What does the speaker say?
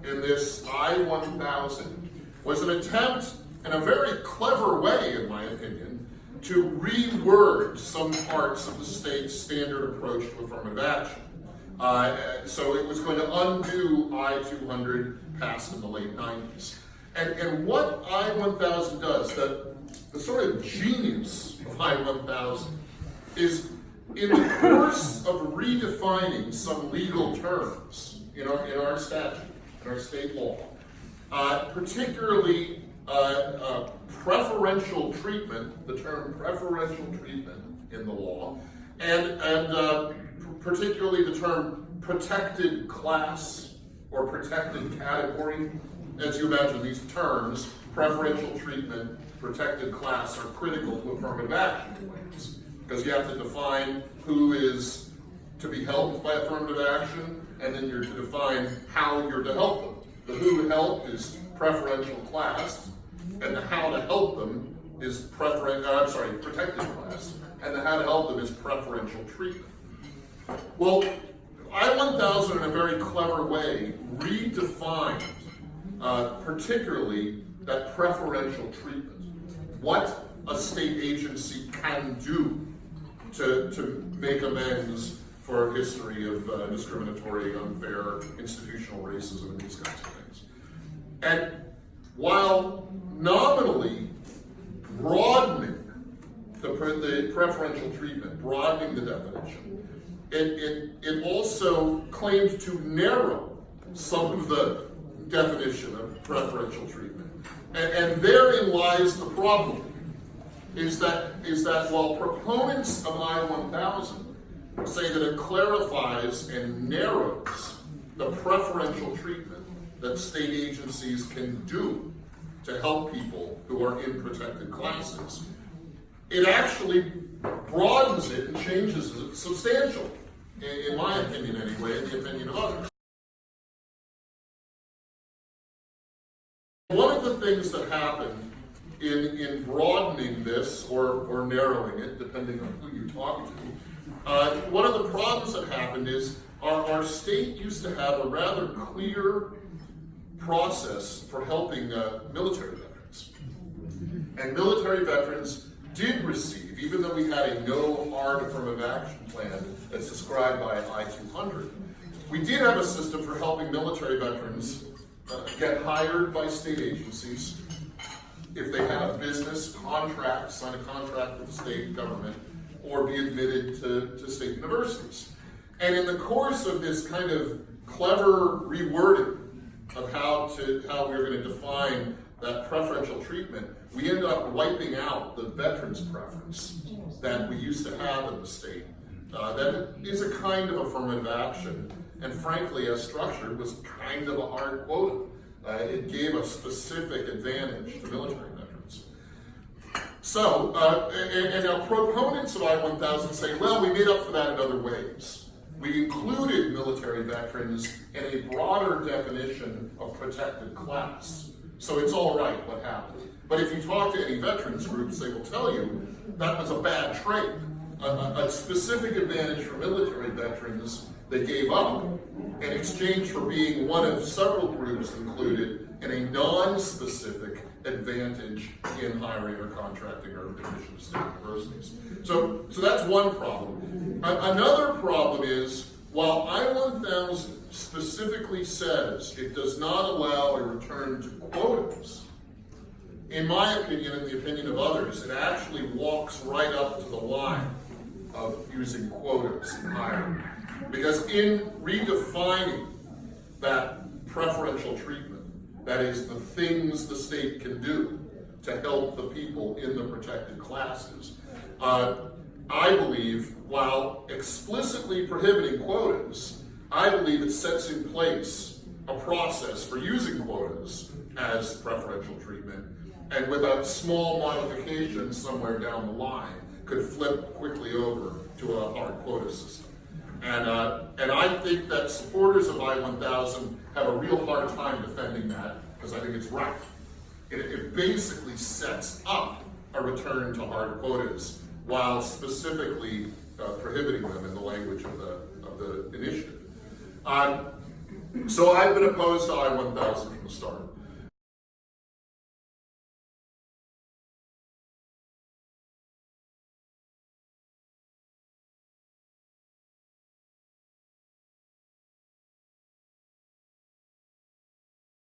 in this I-1000 was an attempt, in a very clever way, in my opinion, to reword some parts of the state's standard approach to affirmative action. So it was going to undo I-200 passed in the late 90s. And what I-1000 does, the sort of genius of I-1000 is, in the course of redefining some legal terms in our statute, in our state law, particularly preferential treatment, the term preferential treatment in the law, and particularly the term protected class or protected category. As you imagine, these terms, preferential treatment, protected class, are critical to affirmative action claims, because you have to define who is to be helped by affirmative action, and then you're to define how you're to help them. The who to help is preferential class, and the how to help them is protected class, and the how to help them is preferential treatment. Well, I-1000 in a very clever way redefined particularly that preferential treatment, what a state agency can do to make amends for a history of discriminatory, unfair, institutional racism and these kinds of things. And while nominally broadening the preferential treatment, broadening the definition, it also claimed to narrow some of the definition of preferential treatment. And therein lies the problem, is that while proponents of I-1000 say that it clarifies and narrows the preferential treatment that state agencies can do to help people who are in protected classes, it actually broadens it and changes it substantially, in my opinion anyway, in the opinion of others. One of the things that happened in broadening this or narrowing it, depending on who you talk to, one of the problems that happened is our state used to have a rather clear process for helping military veterans. And military veterans did receive, even though we had a no hard affirmative action plan that's described by I-200, we did have a system for helping military veterans get hired by state agencies if they had a business contract, sign a contract with the state government, or be admitted to state universities. And in the course of this kind of clever rewording of how we're going to define that preferential treatment, we end up wiping out the veterans preference that we used to have in the state. That is a kind of affirmative action, and frankly, as structured, was kind of a hard quota. It gave a specific advantage to military veterans. So, and now proponents of I-1000 say, well, we made up for that in other ways. We included military veterans in a broader definition of protected class. So it's all right what happened. But if you talk to any veterans groups, they will tell you that was a bad trade. A specific advantage for military veterans they gave up in exchange for being one of several groups included in a non-specific advantage in hiring or contracting or admission to state universities. So that's one problem. Another problem is, while I-1000 specifically says it does not allow a return to quotas, in my opinion and the opinion of others, it actually walks right up to the line of using quotas in hiring. Because in redefining that preferential treatment, that is the things the state can do to help the people in the protected classes, I believe, while explicitly prohibiting quotas, I believe it sets in place a process for using quotas as preferential treatment, and with a small modification somewhere down the line, could flip quickly over to a hard quota system. And I think that supporters of I-1000 have a real hard time defending that, because I think it's right. It basically sets up a return to hard quotas while specifically prohibiting them in the language of the initiative. So I've been opposed to I-1000 from the start.